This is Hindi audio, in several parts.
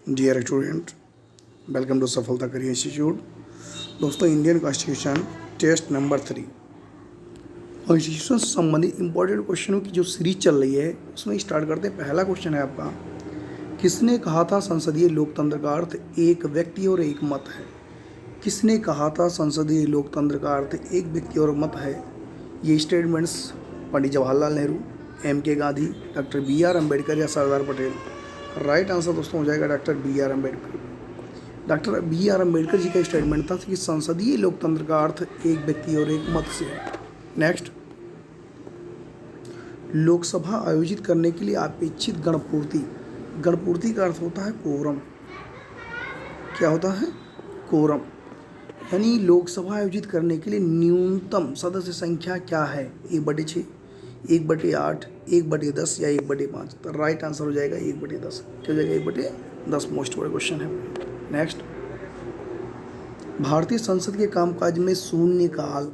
Dear student, welcome to Safalta career institute. दोस्तों, Indian constitution test number 3 constitution से संबंधित इंपॉर्टेंट क्वेश्चनों की जो सीरीज चल रही है उसमें स्टार्ट करते हैं। पहला क्वेश्चन है आपका, किसने कहा था संसदीय लोकतंत्र का अर्थ एक व्यक्ति और एक मत है? किसने कहा था संसदीय लोकतंत्र का अर्थ एक व्यक्ति और मत है? ये statements Pandit Jawaharlal Nehru, M.K. Gandhi, doctor B.R. Ambedkar या सरदार पटेल? राइट आंसर दोस्तों हो जाएगा doctor B.R. Ambedkar. Doctor B.R. Ambedkar ji का स्टेटमेंट था कि संसदीय लोकतंत्र का अर्थ एक व्यक्ति और एक मत से है। नेक्स्ट, लोकसभा आयोजित करने के लिए अपेक्षित गणपूर्ति का अर्थ होता है कोरम। क्या होता है? कोरम। यानी लोकसभा आयोजित करने के लिए न्यूनतम सदस्य संख्या क्या है? 1/6, 1/8, 1/10 या 1/5? तो राइट आंसर हो जाएगा 1/10। क्या हो जाएगा? 1/10। मोस्ट बड़ा क्वेश्चन है। नेक्स्ट, भारतीय संसद के कामकाज में शून्यकाल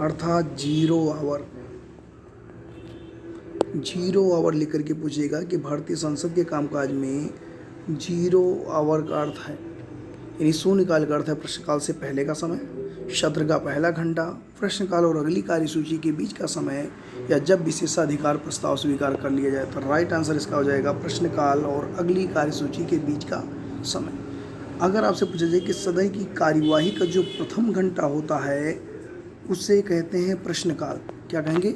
अर्थात 0 आवर लेकर के पूछेगा कि भारतीय संसद के कामकाज में 0 आवर का अर्थ है, यानी शून्यकाल का अर्थ है प्रश्नकाल से पहले का समय, सत्र का पहला घंटा, प्रश्नकाल और अगली कार्यसूची के बीच का समय, या जब विशेषाधिकार प्रस्ताव स्वीकार कर लिया जाए। तो राइट आंसर इसका हो जाएगा प्रश्नकाल और अगली कार्यसूची के बीच का समय। अगर आपसे पूछा जाए कि सदन की कार्यवाही का जो प्रथम घंटा होता है उसे कहते हैं प्रश्नकाल। क्या कहेंगे?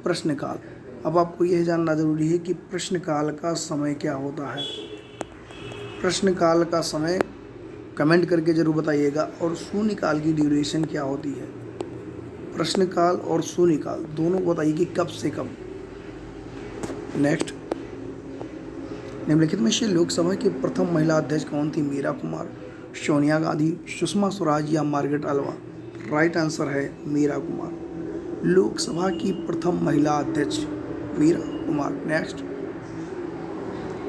प्रश्नकाल। अब आपको यह जानना जरूरी है कि प्रश्नकाल का समय क्या होता है। प्रश्नकाल का समय कमेंट करके जरूर बताइएगा। और शून्यकाल की ड्यूरेशन क्या होती है? प्रश्नकाल और शून्यकाल दोनों को बताइए कि कब से कब। नेक्स्ट, निम्नलिखित में से लोकसभा की प्रथम महिला अध्यक्ष कौन थी? मीरा कुमार, सोनिया गांधी, सुषमा स्वराज या मार्गरेट अल्वा? राइट आंसर है मीरा कुमार। लोकसभा की प्रथम महिला अध्यक्ष मीरा कुमार। नेक्स्ट,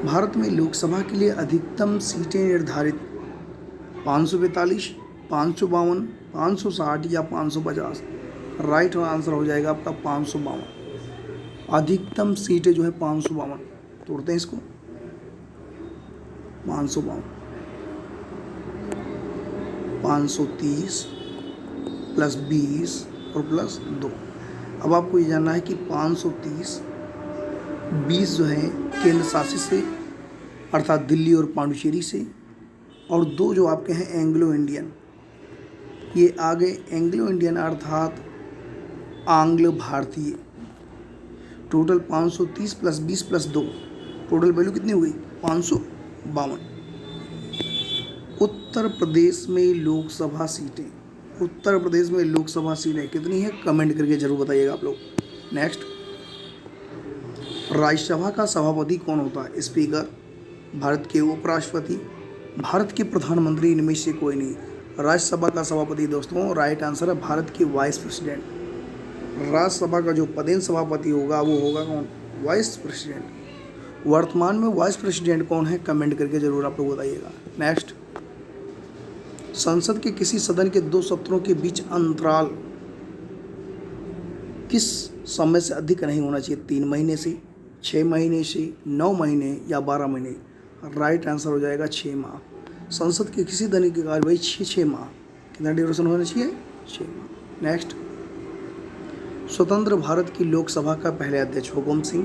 भारत में लोकसभा के लिए अधिकतम सीटें निर्धारित 542, 552, 560 या 550? राइट आंसर हो जाएगा आपका 552। अधिकतम सीटें जो है 552। तोड़ते हैं इसको, 552, 530 प्लस 20 और प्लस 2। अब आपको ये जानना है कि 530, 20 जो है केंद्र शासित से अर्थात दिल्ली और पांडुचेरी से, और 2 जो आपके हैं एंग्लो इंडियन। ये आगे एंग्लो इंडियन अर्थात आंग्ल भारतीय। Total 530 plus 20 plus 2, total value कितनी हुई? 552। उत्तर प्रदेश में लोकसभा सीटें कितनी है? कमेंट करके जरूर बताइएगा आप लोग। नेक्स्ट, राज्यसभा का सभापति कौन होता है? स्पीकर, भारत के उपराष्ट्रपति, भारत के प्रधानमंत्री, इनमें से कोई नहीं। राज्यसभा का सभापति दोस्तों राइट आंसर है भारत के वाइस प्रेसिडेंट। राज्यसभा का जो पदेन सभापति होगा वो होगा कौन? Vice president. वर्तमान में वाइस प्रेसिडेंट कौन है? कमेंट करके जरूर आप लोग बताइएगा। नेक्स्ट, संसद के किसी सदन के 2 सत्रों के बीच अंतराल किस समय से अधिक नहीं होना चाहिए? 3 महीने से, 6 महीने से, 9 महीने या 12 महीने? राइट आंसर हो जाएगा 6 माह। संसद के किसी सदन की कार्यवाही 6 माह, कितना ड्यूरेशन होना चाहिए? 6 माह। नेक्स्ट, स्वतंत्र भारत की लोकसभा का पहले अध्यक्ष हुकुम सिंह,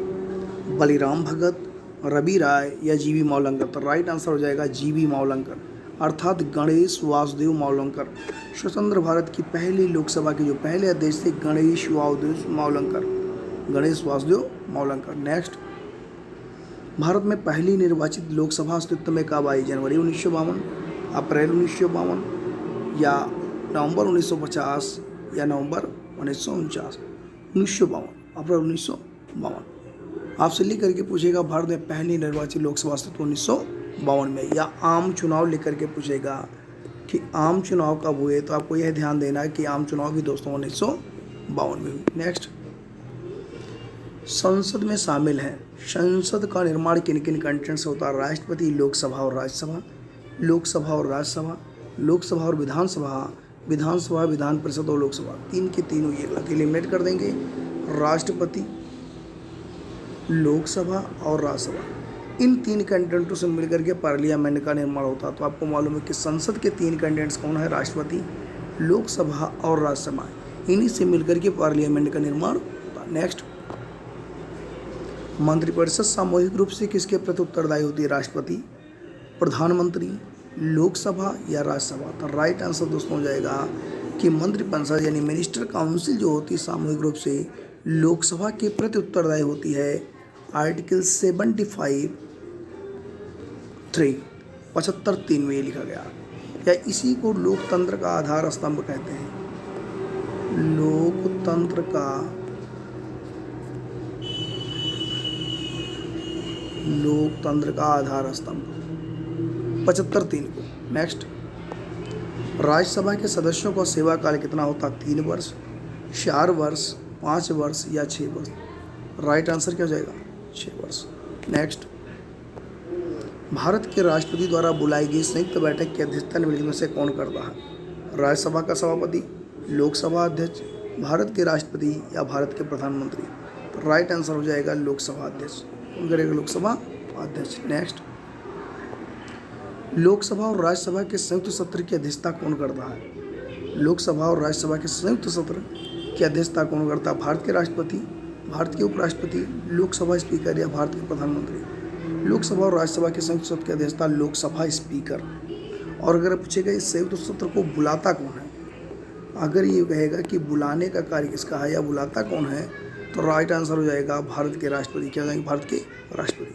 बलिराम भगत, रवि राय या जीवी मावलंकर? तो राइट आंसर हो जाएगा जीवी मावलंकर अर्थात गणेश वासुदेव मावलंकर। स्वतंत्र भारत की पहली लोकसभा के जो पहले अध्यक्ष थे गणेश वासुदेव मावलंकर। नेक्स्ट, भारत में पहली निर्वाचित लोकसभा अस्तित्व में कब आई? जनवरी 1952, अप्रैल 1952 या नवंबर 1950 या नवंबर 1949? 1952, अप्रैल 1952। आपसे लिख करके पूछेगा भारत में पहली निर्वाचित लोकसभा अस्तित्व 1952 में, या आम चुनाव लेकर के पूछेगा कि आम चुनाव कब हुए? तो आपको यह ध्यान देना है कि आम चुनाव भी दोस्तों 1952 में हुई। नेक्स्ट, संसद में शामिल है। संसद का निर्माण किन किन कंटेंट से होता है? राष्ट्रपति, लोकसभा और राज्यसभा, लोकसभा और राज्यसभा, लोकसभा और विधानसभा, विधानसभा, विधान परिषद और लोकसभा। 3 के तीनों ये एलिमिनेट कर देंगे। राष्ट्रपति, लोकसभा और राज्यसभा, इन 3 कैंडिडेटों से मिलकर के पार्लियामेंट का निर्माण होता। तो आपको मालूम है कि संसद के 3 कैंडिडेट्स कौन है? राष्ट्रपति, लोकसभा और राज्यसभा। इन्हीं से मिलकर के पार्लियामेंट का निर्माण होता। नेक्स्ट, मंत्रिपरिषद सामूहिक रूप से किसके प्रति उत्तरदायी होती है? राष्ट्रपति, प्रधानमंत्री, लोकसभा या राज्यसभा। तो राइट आंसर दोस्तों हो जाएगा कि मंत्रिपरिषद यानी मिनिस्टर काउंसिल जो होती है सामूहिक रूप से लोकसभा के प्रति उत्तरदायी होती है। आर्टिकल 75(3) में ये लिखा गया, या इसी को लोकतंत्र का आधार स्तंभ कहते हैं। लोकतंत्र का आधार स्तंभ 75(3) को। नेक्स्ट, राज्यसभा के सदस्यों का सेवा काल कितना होता? 3 वर्ष, 4 वर्ष, 5 वर्ष या 6 वर्ष। राइट आंसर क्या हो जाएगा? 6 वर्ष। नेक्स्ट, भारत के राष्ट्रपति द्वारा बुलाई गई संयुक्त बैठक की अध्यक्षता निम्नलिखित में से कौन करता है? राज्यसभा का सभापति, लोकसभा अध्यक्ष, भारत के राष्ट्रपति या भारत के प्रधानमंत्री। तो राइट आंसर हो जाएगा लोकसभा अध्यक्ष। कौन करेगा? लोकसभा अध्यक्ष। नेक्स्ट, लोकसभा और राज्यसभा के संयुक्त सत्र की अध्यक्षता कौन करता है? लोकसभा और राज्यसभा के संयुक्त सत्र की अध्यक्षता कौन करता है? भारत के राष्ट्रपति, भारत के उपराष्ट्रपति, लोकसभा स्पीकर या भारत के प्रधानमंत्री। लोकसभा और राज्यसभा के संयुक्त सत्र की अध्यक्षता लोकसभा स्पीकर। और अगर पूछेगा इस संयुक्त सत्र को बुलाता कौन है, अगर ये कहेगा कि बुलाने का कार्य किसका है या बुलाता कौन है, तो राइट आंसर हो जाएगा भारत के राष्ट्रपति। क्या हो जाएंगे? भारत के राष्ट्रपति।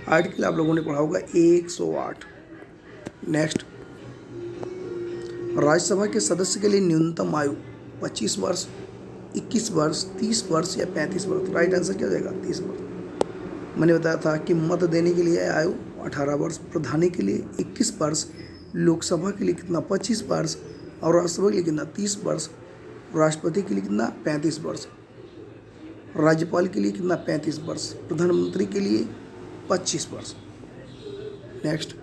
आर्टिकल आप लोगों ने पढ़ा होगा 108। नेक्स्ट, राज्यसभा के सदस्य के लिए न्यूनतम आयु 25 वर्ष, 21 वर्ष, 30 वर्ष या 35 वर्ष। राइट आंसर क्या हो जाएगा? 30 वर्ष। मैंने बताया था कि मत देने के लिए आयु 18 वर्ष, प्रधानी के लिए 21 वर्ष, लोकसभा के लिए कितना? 25 वर्ष, और राज्यसभा के लिए कितना? 30 वर्ष, राष्ट्रपति के लिए कितना? 35 वर्ष, राज्यपाल के लिए कितना? 35 वर्ष, प्रधानमंत्री के लिए 25 वर्ष। नेक्स्ट,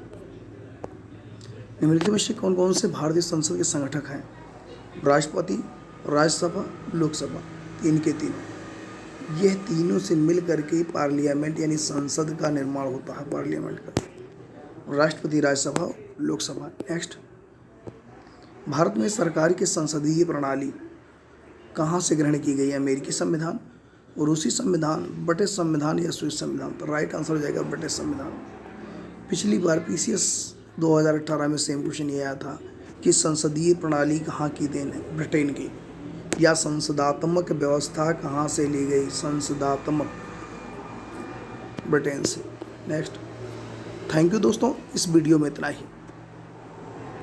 निम्नलिखित में से कौन कौन से भारतीय संसद के संगठक हैं? राष्ट्रपति, राज्यसभा, लोकसभा। 3 के 3। यह तीनों से मिल करके पार्लियामेंट यानी संसद का निर्माण होता है। पार्लियामेंट का राष्ट्रपति, राज्यसभा, लोकसभा। नेक्स्ट, भारत में सरकार की संसदीय प्रणाली कहाँ से ग्रहण की गई है? अमेरिकी संविधान, रूसी संविधान, ब्रिटिश संविधान या स्विस संविधान। तो राइट आंसर हो जाएगा ब्रिटिश संविधान। पिछली बार PCS 2018 में सेम क्वेश्चन ये आया था कि संसदीय प्रणाली कहाँ की देन है? ब्रिटेन की। या संसदात्मक व्यवस्था कहाँ से ली गई? संसदात्मक, ब्रिटेन से। नेक्स्ट, थैंक यू दोस्तों, इस वीडियो में इतना ही।